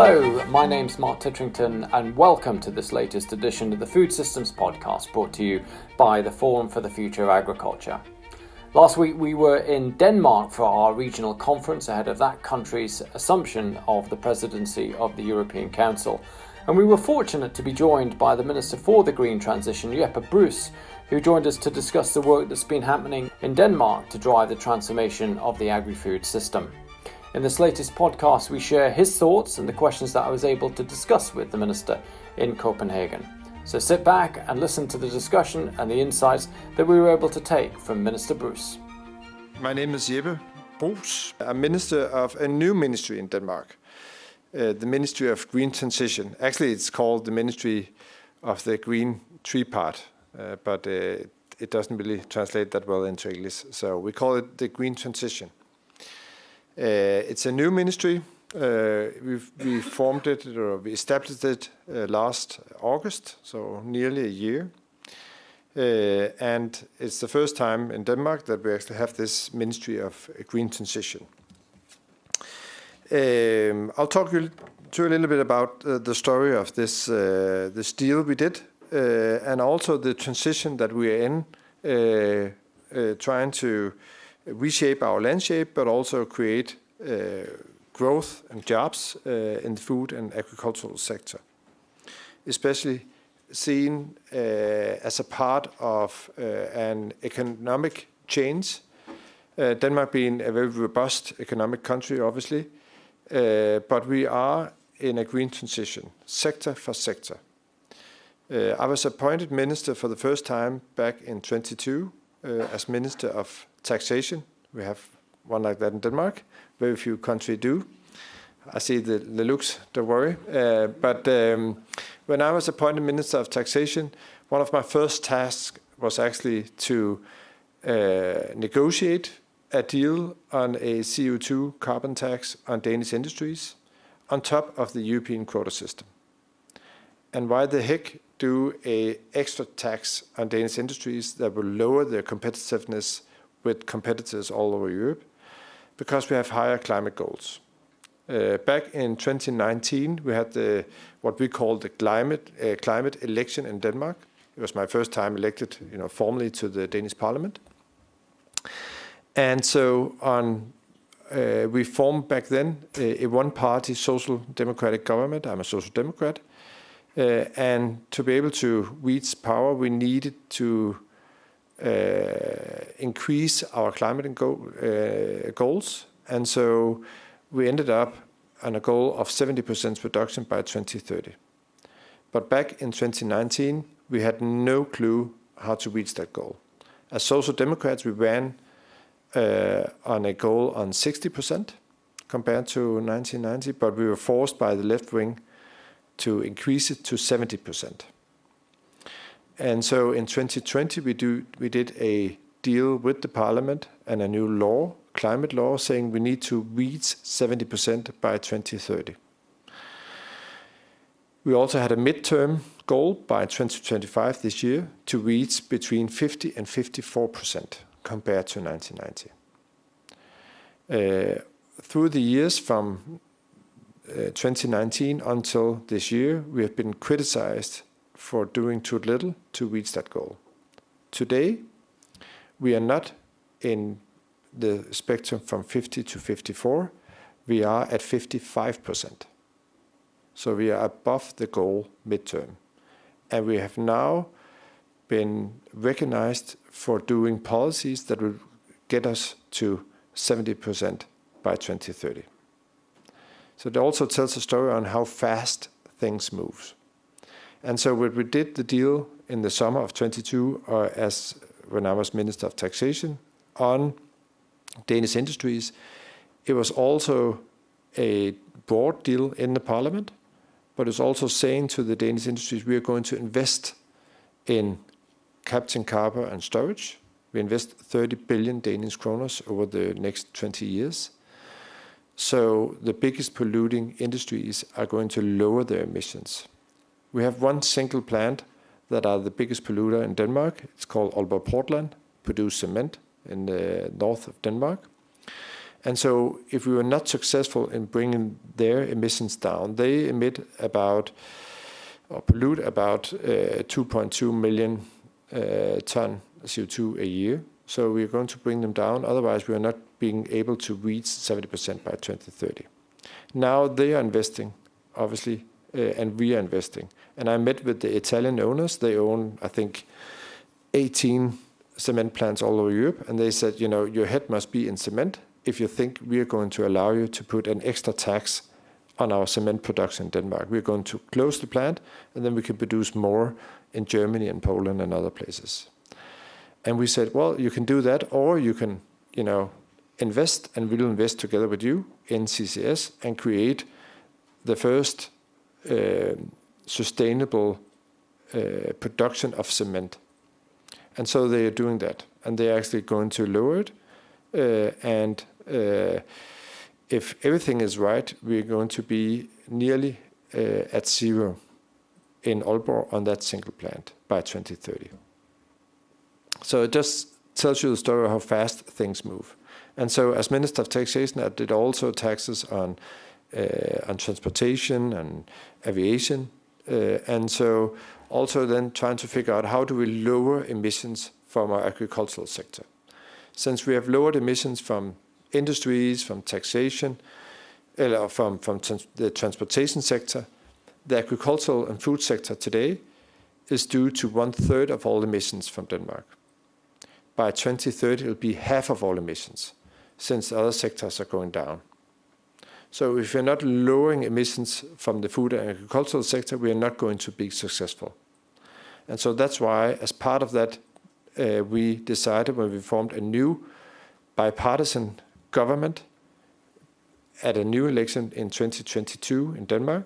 Hello, my name's Mark Titterington and welcome to this latest edition of the Food Systems Podcast brought to you by the Forum for the Future of Agriculture. Last week we were in Denmark for our regional conference ahead of that country's assumption of the presidency of the European Council. And we were fortunate to be joined by the Minister for the Green Transition, Jeppe Bruus, who joined us to discuss the work that's been happening in Denmark to drive the transformation of the agri-food system. In this latest podcast, we share his thoughts and the questions that I was able to discuss with the Minister in Copenhagen. So sit back and listen to the discussion and the insights that we were able to take from Minister Bruus. My name is Jeppe Bruus. I'm Minister of a new ministry in Denmark, the Ministry of Green Transition. Actually, it's called the Ministry of the Green Tripart, but it doesn't really translate that well into English. So we call it the Green Transition. It's a new ministry. We formed it, or we established it last August, so nearly a year. And it's the first time in Denmark that we actually have this Ministry of Green Transition. I'll talk you through a little bit about the story of this deal we did, and also the transition that we are in, trying to reshape our landscape, but also create growth and jobs in the food and agricultural sector, especially seen as a part of an economic change. Denmark being a very robust economic country, obviously, but we are in a green transition, sector for sector. I was appointed minister for the first time back in 2022 as Minister of Taxation. We have one like that in Denmark. Very few countries do. I see the looks, don't worry. But when I was appointed Minister of Taxation, one of my first tasks was actually to negotiate a deal on a CO2 carbon tax on Danish industries on top of the European quota system. And why the heck do an extra tax on Danish industries that will lower their competitiveness with competitors all over Europe? Because we have higher climate goals. Back in 2019, we had what we call the climate election in Denmark. It was my first time elected, formally to the Danish Parliament. And so we formed back then a one-party social democratic government. I'm a social democrat. And to be able to reach power, we needed to increase our climate goals. And so we ended up on a goal of 70% reduction by 2030. But back in 2019, we had no clue how to reach that goal. As social democrats, we ran on a goal on 60% compared to 1990, but we were forced by the left wing to increase it to 70%. And so in 2020, we did a deal with the parliament and a new law, climate law, saying we need to reach 70% by 2030. We also had a midterm goal by 2025 this year to reach between 50 and 54% compared to 1990. Through the years from 2019 until this year, we have been criticized for doing too little to reach that goal. Today, we are not in the spectrum from 50 to 54. We are at 55%. So we are above the goal midterm. And we have now been recognized for doing policies that will get us to 70% by 2030. So it also tells a story on how fast things move. And so when we did the deal in the summer of 22, when I was Minister of Taxation, on Danish industries, it was also a broad deal in the parliament, but it's also saying to the Danish industries, we are going to invest in capturing carbon and storage. We invest 30 billion Danish kroners over the next 20 years. So the biggest polluting industries are going to lower their emissions. We have one single plant that are the biggest polluter in Denmark. It's called Aalborg Portland, produce cement in the north of Denmark. And so if we were not successful in bringing their emissions down, they emit about, or pollute about 2.2 million ton CO2 a year. So we're going to bring them down. Otherwise, we are not being able to reach 70% by 2030. Now they are investing, obviously, and we are investing. And I met with the Italian owners. They own, I think, 18 cement plants all over Europe. And they said, your head must be in cement if you think we are going to allow you to put an extra tax on our cement production in Denmark. We're going to close the plant, and then we can produce more in Germany and Poland and other places. And we said, well, you can do that, or you can, invest, and we'll invest together with you in CCS and create the first sustainable production of cement. And so they are doing that, and they're actually going to lower it. And if everything is right, we're going to be nearly at zero in Aalborg on that single plant by 2030. So it just tells you the story of how fast things move. And so as Minister of Taxation, I did also taxes on transportation and aviation. And so also then trying to figure out how do we lower emissions from our agricultural sector. Since we have lowered emissions from industries, from taxation, from the transportation sector, the agricultural and food sector today is due to 1/3 of all emissions from Denmark. By 2030, it will be half of all emissions, since other sectors are going down. So if we're not lowering emissions from the food and agricultural sector, we are not going to be successful. And so that's why, as part of that, we decided when we formed a new bipartisan government at a new election in 2022 in Denmark,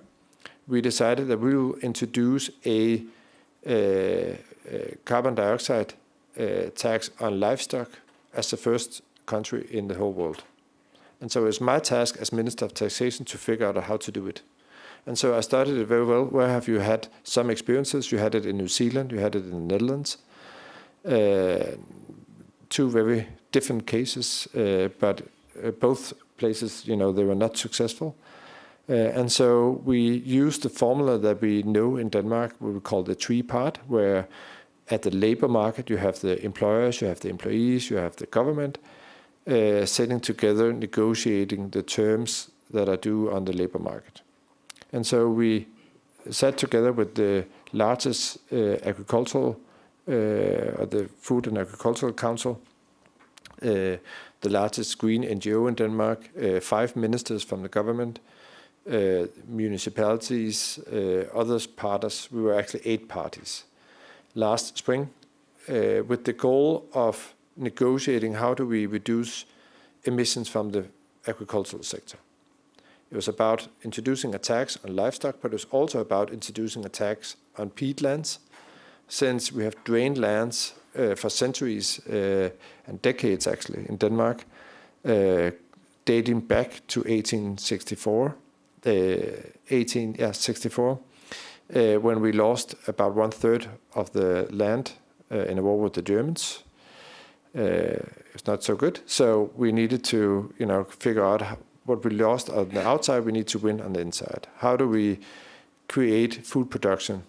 we decided that we will introduce a carbon dioxide tax on livestock as the first country in the whole world. And so it's my task as Minister of Taxation to figure out how to do it. And so I studied it very well. Where have you had some experiences? You had it in New Zealand, you had it in the Netherlands. Two very different cases, but both places, they were not successful. And so we used the formula that we know in Denmark, what we call the three-part, where at the labor market you have the employers, you have the employees, you have the government, sitting together, negotiating the terms that are due on the labor market. And so we sat together with the largest agricultural, or the Food and Agricultural Council, the largest green NGO in Denmark, 5 ministers from the government, municipalities, others parties. We were actually 8 parties last spring, with the goal of negotiating how do we reduce emissions from the agricultural sector. It was about introducing a tax on livestock, but it was also about introducing a tax on peatlands, since we have drained lands for centuries and decades actually in Denmark, dating back to 1864, when we lost about 1/3 of the land in a war with the Germans. It's not so good. So we needed to, figure out what we lost on the outside, we need to win on the inside. How do we create food production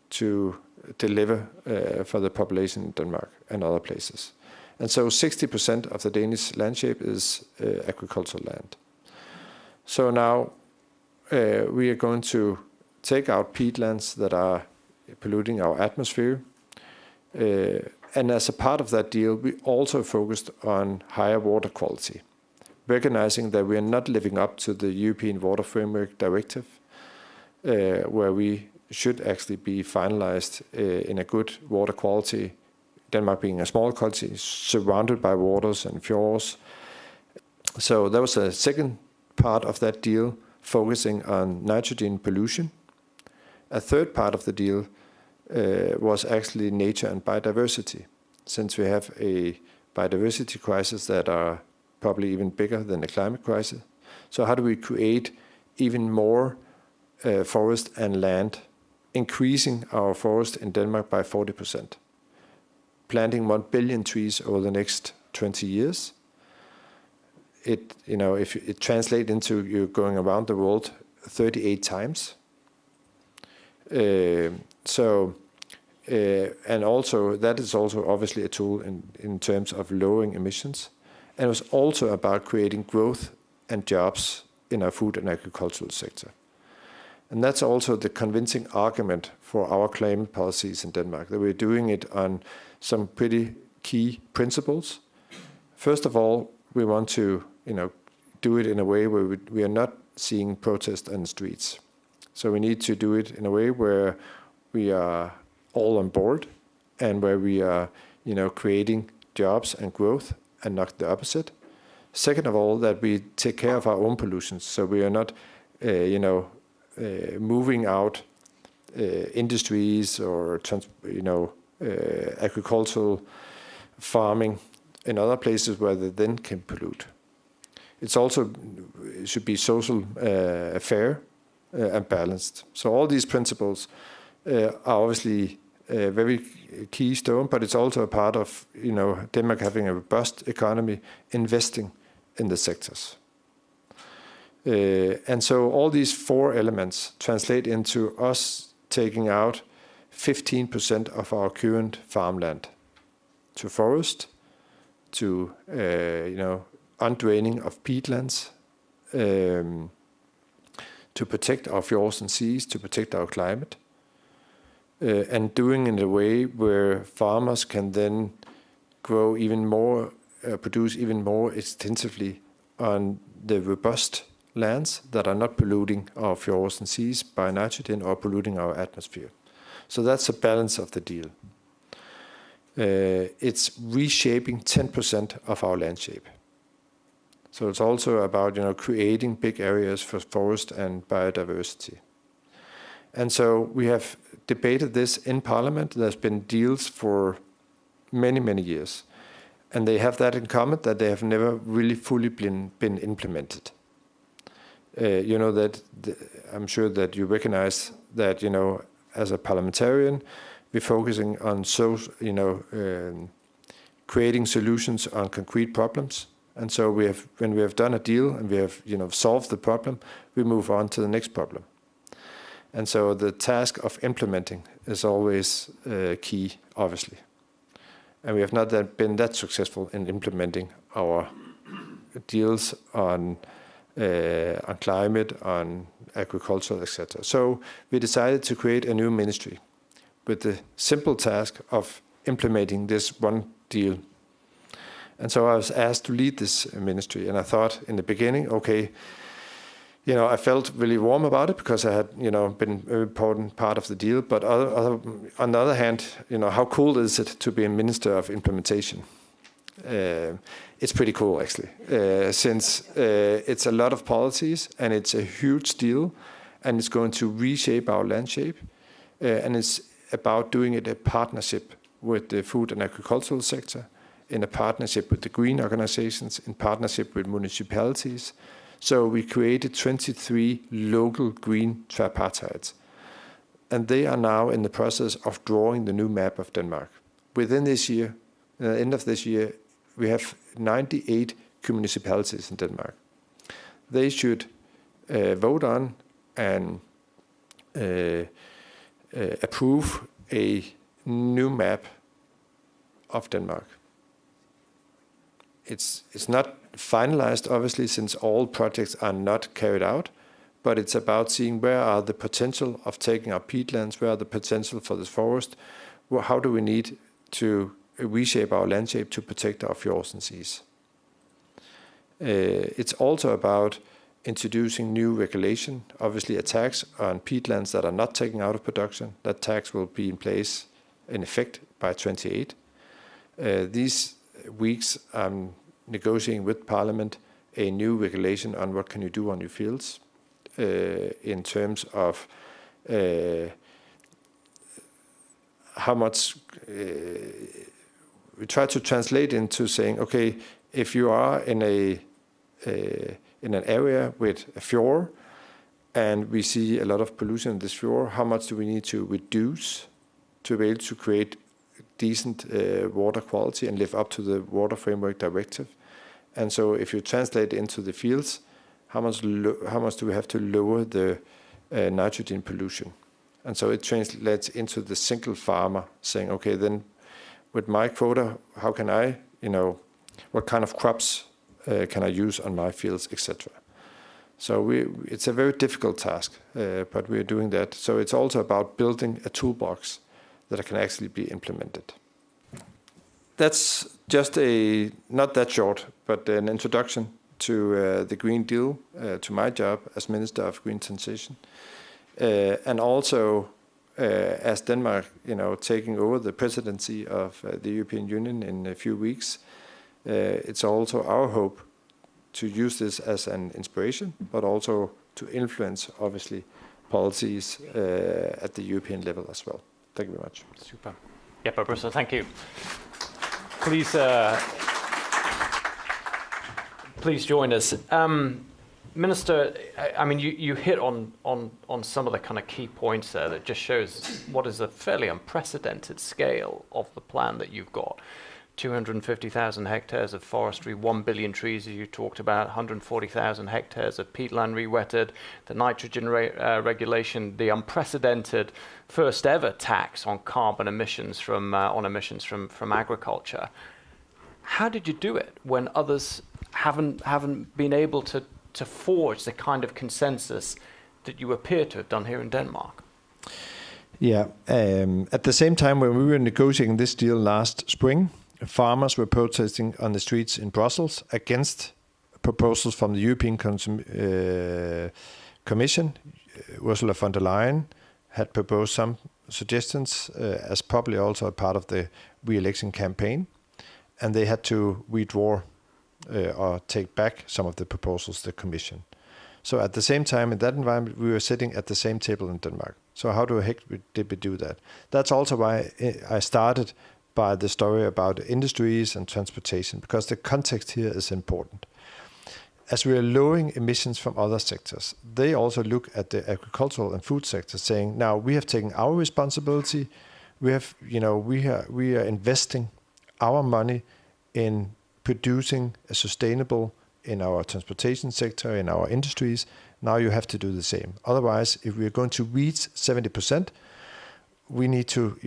to deliver for the population in Denmark and other places? And so 60% of the Danish landscape is agricultural land. So now we are going to take out peatlands that are polluting our atmosphere. And as a part of that deal, we also focused on higher water quality, recognizing that we are not living up to the European Water Framework Directive, where we should actually be finalized in a good water quality, Denmark being a small country, surrounded by waters and fjords. So that was a second part of that deal, focusing on nitrogen pollution. A third part of the deal was actually nature and biodiversity, since we have a biodiversity crisis that are probably even bigger than the climate crisis. So how do we create even more forest and land, increasing our forest in Denmark by 40%, planting 1 billion trees over the next 20 years, if it translates into you going around the world 38 times. And also that is also obviously a tool in terms of lowering emissions. And it was also about creating growth and jobs in our food and agricultural sector. And that's also the convincing argument for our climate policies in Denmark, that we're doing it on some pretty key principles. First of all, we want to do it in a way where we are not seeing protests on the streets. So we need to do it in a way where we are all on board and where we are creating jobs and growth and not the opposite. Second of all, that we take care of our own pollutions, so we are not moving out industries or agricultural farming in other places where they then can pollute. It should be social, fair and balanced. So all these principles are obviously very keystone, but it's also a part of Denmark having a robust economy, investing in the sectors. And so all these four elements translate into us taking out 15% of our current farmland to forest, to undraining of peatlands, to protect our fjords and seas, to protect our climate, and doing it in a way where farmers can then grow even more, produce even more extensively on the robust lands that are not polluting our fjords and seas by nitrogen or polluting our atmosphere. So that's a balance of the deal. It's reshaping 10% of our landscape. So it's also about creating big areas for forest and biodiversity. And so we have debated this in Parliament. There's been deals for many, many years. And they have that in common, that they have never really fully been implemented. I'm sure that you recognize that, as a parliamentarian, we're focusing on creating solutions on concrete problems. And so when we have done a deal and we have solved the problem, we move on to the next problem. And so the task of implementing is always key, obviously. And we have not been that successful in implementing our deals on climate, on agriculture, etc. So we decided to create a new ministry with the simple task of implementing this one deal. And so I was asked to lead this ministry, and I thought in the beginning, okay, I felt really warm about it because I had, been a very important part of the deal. But on the other hand, how cool is it to be a minister of implementation? It's pretty cool, actually, since it's a lot of policies and it's a huge deal, and it's going to reshape our landscape, and it's about doing it in partnership with the food and agricultural sector, in a partnership with the green organizations, in partnership with municipalities. So we created 23 local green tripartites, and they are now in the process of drawing the new map of Denmark. Within this year, end of this year, we have 98 municipalities in Denmark. They should vote on and approve a new map of Denmark. It's not finalized, obviously, since all projects are not carried out, but it's about seeing where are the potential of taking our peatlands, where are the potential for this forest, how do we need to reshape our landscape to protect our fjords and seas. It's also about introducing new regulation, obviously a tax on peatlands that are not taken out of production. That tax will be in place, in effect, by 28. These weeks I'm negotiating with Parliament a new regulation on what can you do on your fields in terms of how much we try to translate into saying, okay, if you are in an area with a fjord and we see a lot of pollution in this fjord, how much do we need to reduce to be able to create decent water quality and live up to the Water Framework Directive? And so if you translate into the fields, how much do we have to lower the nitrogen pollution? And so it translates into the single farmer saying, okay, then with my quota, how can I, what kind of crops can I use on my fields, etc. So it's a very difficult task, but we're doing that. So it's also about building a toolbox that can actually be implemented. That's just not that short, but an introduction to the Green Deal, to my job as Minister of Green Transition. And also, as Denmark, taking over the presidency of the European Union in a few weeks, it's also our hope to use this as an inspiration, but also to influence, obviously, policies at the European level as well. Thank you very much. Super. Jeppe Bruus, thank you. Please join us. Minister, I mean, you hit on some of the kind of key points there that just shows what is a fairly unprecedented scale of the plan that you've got. 250,000 hectares of forestry, 1 billion trees, as you talked about, 140,000 hectares of peatland re-wetted, the nitrogen regulation, the unprecedented first ever tax on carbon emissions from agriculture. How did you do it when others haven't been able to forge the kind of consensus that you appear to have done here in Denmark? Yeah, at the same time when we were negotiating this deal last spring, farmers were protesting on the streets in Brussels against proposals from the European Commission. Ursula von der Leyen had proposed some suggestions as probably also a part of the re-election campaign, and they had to withdraw or take back some of the proposals, the Commission. So at the same time, in that environment, we were sitting at the same table in Denmark. So how the heck did we do that? That's also why I started by the story about industries and transportation, because the context here is important. As we are lowering emissions from other sectors, they also look at the agricultural and food sector saying, now we have taken our responsibility. We are investing our money in producing a sustainable in our transportation sector, in our industries. Now you have to do the same. Otherwise, if we are going to reach 70%, we need to,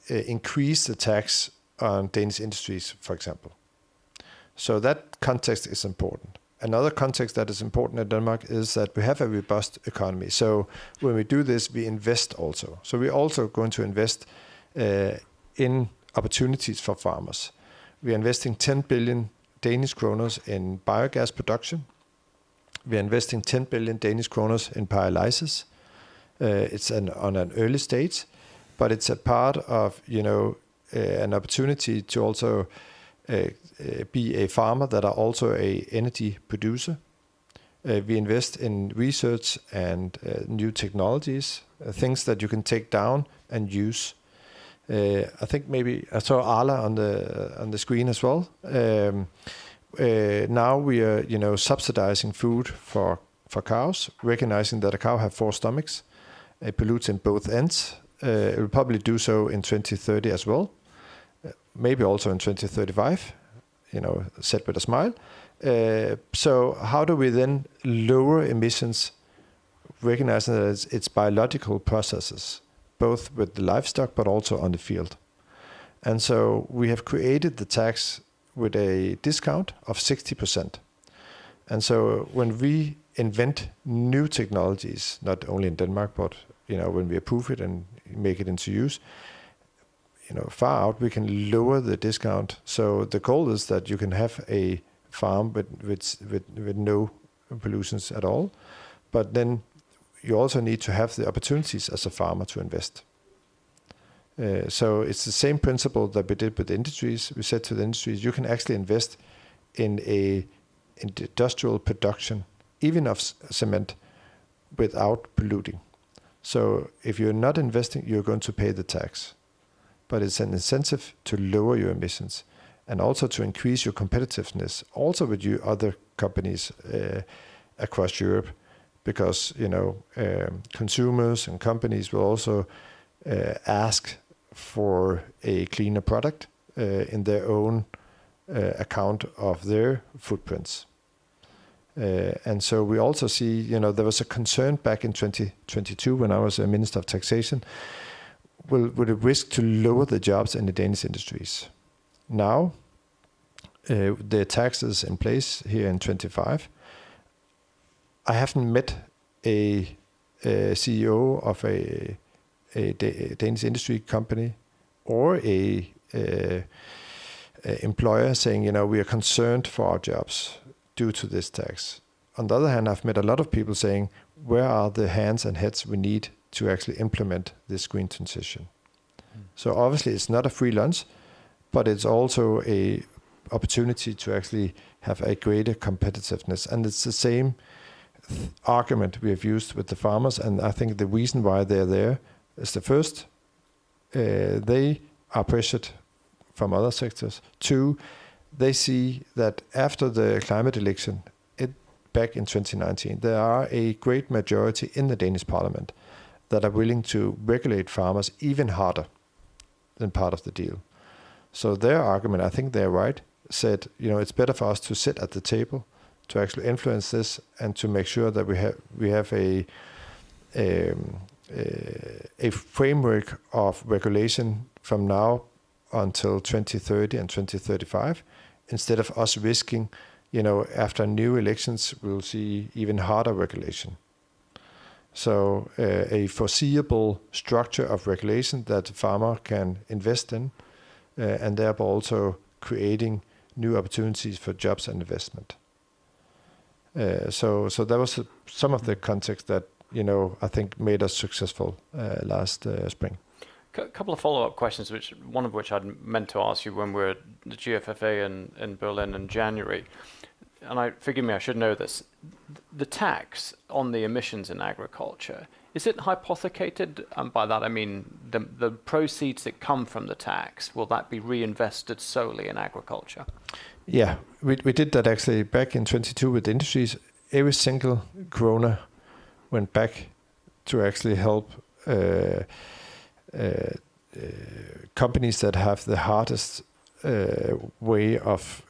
increase the tax on Danish industries, for example. So that context is important. Another context that is important in Denmark is that we have a robust economy. So when we do this, we invest also. So we're also going to invest in opportunities for farmers. We are investing 10 billion Danish kroners in biogas production. We are investing 10 billion Danish kroners in pyrolysis. It's on an early stage, but it's a part of, an opportunity to also be a farmer that are also a energy producer. We invest in research and new technologies, things that you can take down and use. I think maybe I saw Arla on the screen as well. Now we are, subsidizing food for cows, recognizing that a cow has 4 stomachs. It pollutes in both ends. It will probably do so in 2030 as well, maybe also in 2035, said with a smile. So how do we then lower emissions, recognizing that it's biological processes, both with the livestock but also on the field? And so we have created the tax with a discount of 60%. And so when we invent new technologies, not only in Denmark, but when we approve it and make it into use, far out, we can lower the discount. So the goal is that you can have a farm with no pollutions at all, but then you also need to have the opportunities as a farmer to invest. So it's the same principle that we did with industries. We said to the industries, you can actually invest in a industrial production, even of cement, without polluting. So if you're not investing, you're going to pay the tax. But it's an incentive to lower your emissions and also to increase your competitiveness, also with you other companies across Europe, because consumers and companies will also ask for a cleaner product in their own account of their footprints. And so we also see, there was a concern back in 2022 when I was a Minister of Taxation, with a risk to lower the jobs in the Danish industries. Now, the taxes in place here in 25, I haven't met a CEO of a Danish industry company or a employer saying, we are concerned for our jobs due to this tax. On the other hand, I've met a lot of people saying, where are the hands and heads we need to actually implement this green transition? So obviously it's not a free lunch, but it's also a opportunity to actually have a greater competitiveness. And it's the same argument we have used with the farmers. And I think the reason why they're there is the first, they are pressured from other sectors. Two, they see that after the climate election back in 2019, there are a great majority in the Danish parliament that are willing to regulate farmers even harder than part of the deal. So their argument, I think they're right, said, it's better for us to sit at the table to actually influence this and to make sure that we have a framework of regulation from now until 2030 and 2035, instead of us risking, after new elections, we'll see even harder regulation. So a foreseeable structure of regulation that the farmer can invest in, and thereby also creating new opportunities for jobs and investment. So that was some of the context that, I think made us successful last spring. A couple of follow-up questions, one of which I'd meant to ask you when we were at the GFFA in Berlin in January. And forgive me, I should know this. The tax on the emissions in agriculture, is it hypothecated? By that I mean the proceeds that come from the tax, will that be reinvested solely in agriculture? Yeah, we did that actually back in 22 with industries. Every single krona went back to actually help companies that have the hardest way of,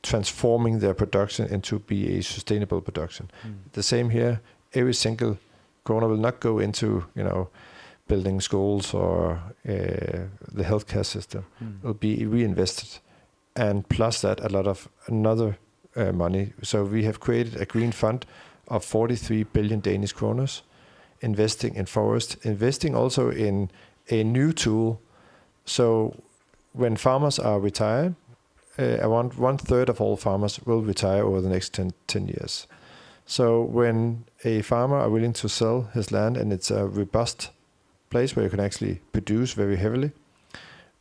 transforming their production into be a sustainable production. The same here. Every single krona will not go into, building schools or the healthcare system. It will be reinvested. And plus that, a lot of another money. So we have created a green fund of 43 billion Danish kroners, investing in forest, investing also in a new tool. So when farmers are retired, around 1/3 of all farmers will retire over the next 10 years. So when a farmer are willing to sell his land and it's a robust place where you can actually produce very heavily,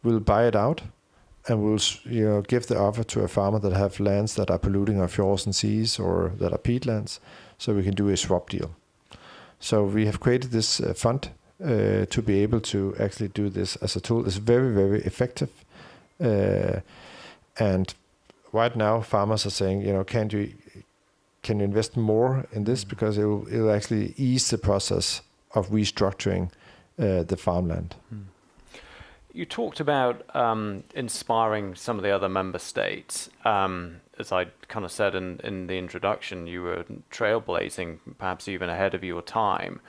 we'll buy it out and we'll give the offer to a farmer that have lands that are polluting our fjords and seas or that are peatlands, so we can do a swap deal. So we have created this fund to be able to actually do this as a tool. It's very, very effective. And right now, farmers are saying, can you invest more in this? Because it will actually ease the process of restructuring the farmland. You talked about inspiring some of the other member states. As I kind of said in the introduction, you were trailblazing, perhaps even ahead of your time.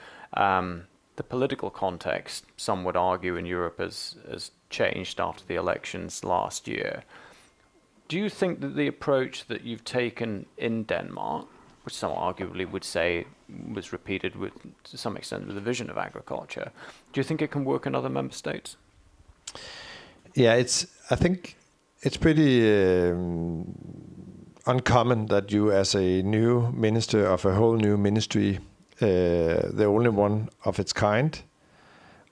The political context, some would argue, in Europe has changed after the elections last year. Do you think that the approach that you've taken in Denmark, which some arguably would say was repeated to some extent with the vision of agriculture, do you think it can work in other member states? Yeah, I think it's pretty uncommon that you, as a new minister of a whole new ministry, the only one of its kind,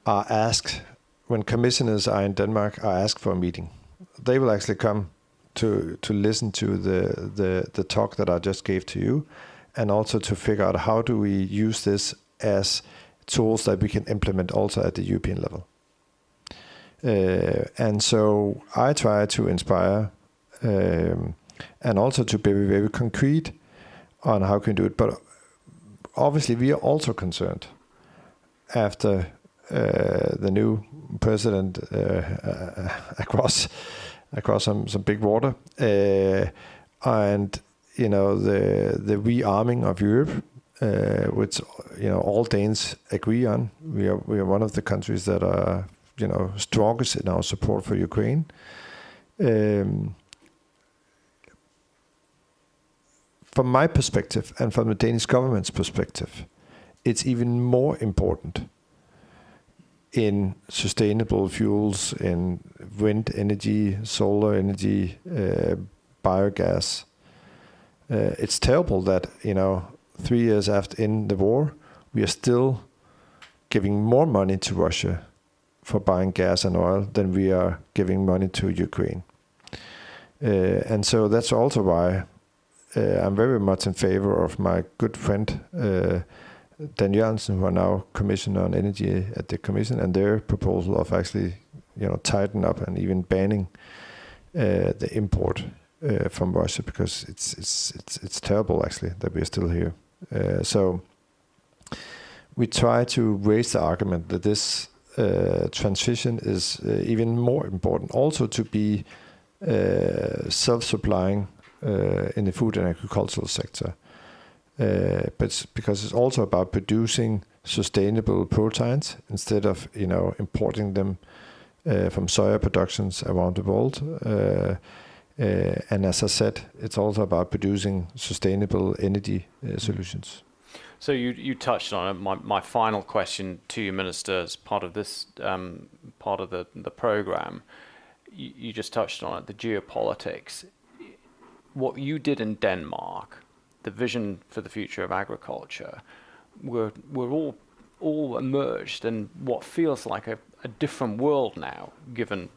are asked, when commissioners are in Denmark, are asked for a meeting. They will actually come to listen to the talk that I just gave to you, and also to figure out how do we use this as tools that we can implement also at the European level. And so I try to inspire and also to be very concrete on how can we do it. But obviously we are also concerned after the new president across across some big water, and the rearming of Europe, which all Danes agree on. We are one of the countries that are strongest in our support for Ukraine. From my perspective and from the Danish government's perspective, it's even more important in sustainable fuels, in wind energy, solar energy, biogas. It's terrible that 3 years after in the war, we are still giving more money to Russia for buying gas and oil than we are giving money to Ukraine. And so that's also why I'm very much in favor of my good friend Dan Jørgensen, who are now Commissioner on Energy at the Commission, and their proposal of actually tighten up and even banning the import from Russia, because it's terrible actually that we're still here. So we try to raise the argument that this transition is even more important, also to be self-supplying in the food and agricultural sector. But because it's also about producing sustainable proteins instead of importing them from soya productions around the world. And as I said, it's also about producing sustainable energy solutions. So you touched on it. My final question to you, Minister, as part of this part of the program, you just touched on it, the geopolitics. What you did in Denmark, the vision for the future of agriculture, we're all emerged in what feels like a different world now, given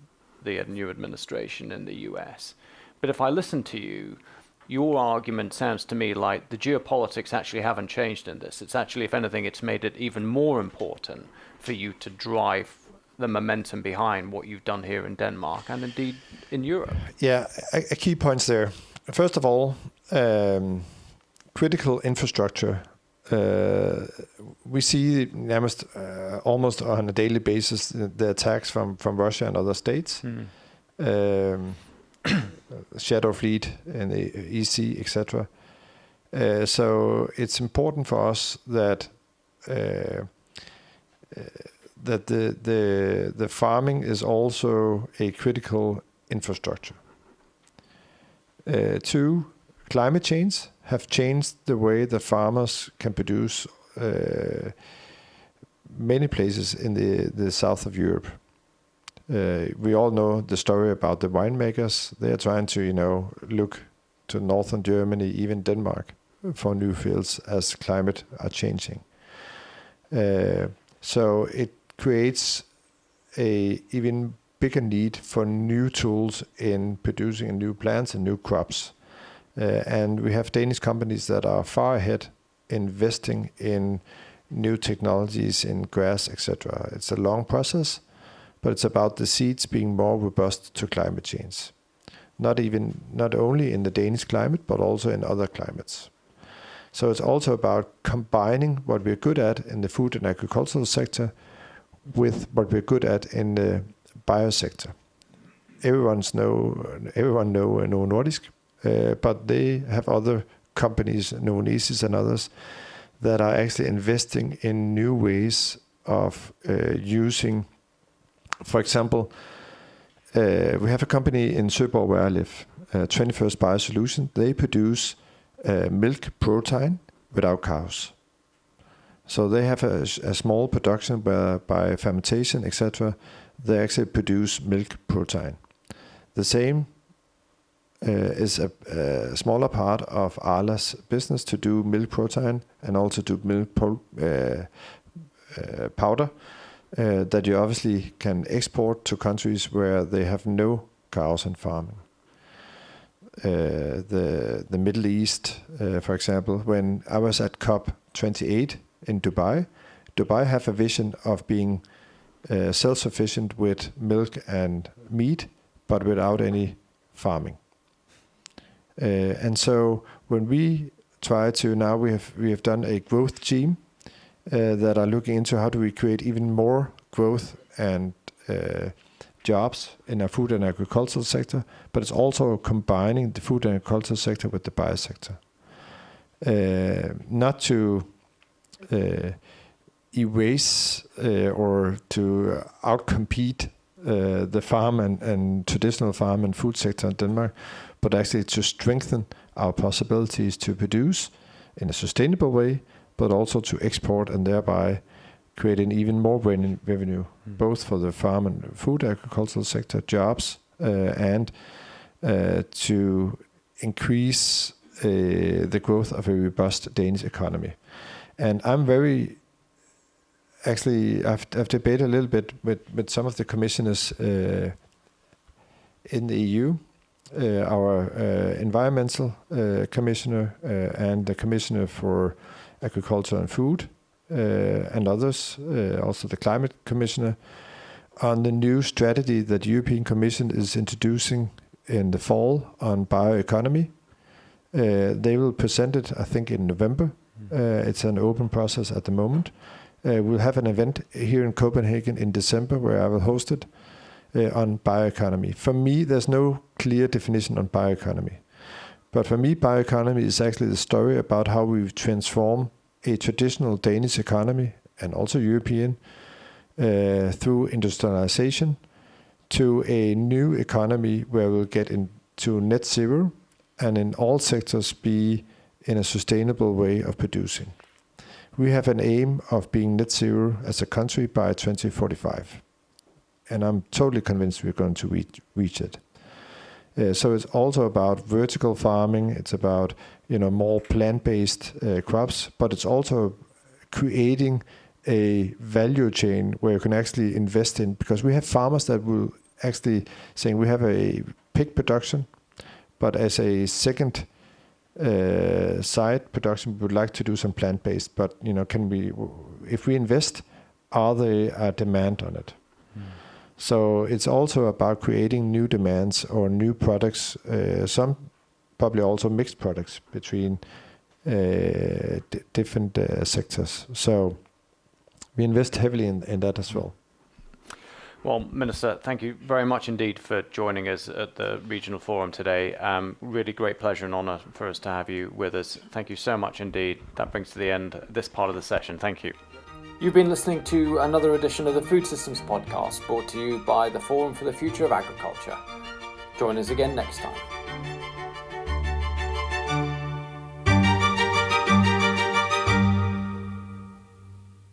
the new administration in the US. But if I listen to you, your argument sounds to me like the geopolitics actually haven't changed in this. It's actually, if anything, it's made it even more important for you to drive the momentum behind what you've done here in Denmark and indeed in Europe. Yeah, a key points there. First of all, critical infrastructure. We see almost on a daily basis the attacks from Russia and other states. Shadow fleet in the EC, etc. So it's important for us that the farming is also a critical infrastructure. Two, climate change have changed the way that farmers can produce many places in the south of Europe. We all know the story about the winemakers. They are trying to, look to northern Germany, even Denmark, for new fields as climate are changing. So it creates a even bigger need for new tools in producing new plants and new crops. And we have Danish companies that are far ahead, investing in new technologies in grass, etc. It's a long process, but it's about the seeds being more robust to climate change. Not only in the Danish climate, but also in other climates. So it's also about combining what we're good at in the food and agricultural sector with what we're good at in the biosector. Everyone know Novo Nordisk, but they have other companies, Novonesis and others, that are actually investing in new ways of using. For example, we have a company in Søborg where I live, 21st Biosolution. They produce milk protein without cows. So they have a small production where by fermentation, etc., they actually produce milk protein. The same is a smaller part of Arla's business to do milk protein and also do milk powder that you obviously can export to countries where they have no cows and farming. The Middle East, for example, when I was at COP28 in Dubai have a vision of being self-sufficient with milk and meat, but without any farming. And so when we try to, now we have done a growth team that are looking into how do we create even more growth and jobs in our food and agricultural sector, but it's also combining the food and agricultural sector with the biosector. Not to erase or to outcompete the farm and traditional farm and food sector in Denmark, but actually to strengthen our possibilities to produce in a sustainable way, but also to export and thereby create an even more revenue, both for the farm and food agricultural sector, jobs, and to increase the growth of a robust Danish economy. And I'm I've debated a little bit with some of the commissioners in the EU, our environmental commissioner and the commissioner for agriculture and food, and others, also the climate commissioner, on the new strategy that the European Commission is introducing in the fall on bioeconomy. They will present it, I think, in November. It's an open process at the moment. We'll have an event here in Copenhagen in December where I will host it on bioeconomy. For me, there's no clear definition on bioeconomy. But for me, bioeconomy is actually the story about how we've transformed a traditional Danish economy, and also European, through industrialization to a new economy where we'll get into net zero and in all sectors be in a sustainable way of producing. We have an aim of being net zero as a country by 2045. And I'm totally convinced we're going to reach it. So it's also about vertical farming. It's about more plant-based crops, but it's also creating a value chain where you can actually invest in, because we have farmers that will actually saying we have a pig production, but as a second side production, we would like to do some plant-based. But can we, if we invest, are there a demand on it? So it's also about creating new demands or new products, some probably also mixed products between different sectors. So we invest heavily in that as well. Well, Minister, thank you very much indeed for joining us at the Regional Forum today. Really great pleasure and honour for us to have you with us. Thank you so much indeed. That brings to the end this part of the session. Thank you. You've been listening to another edition of the Food Systems Podcast, brought to you by the Forum for the Future of Agriculture. Join us again next time.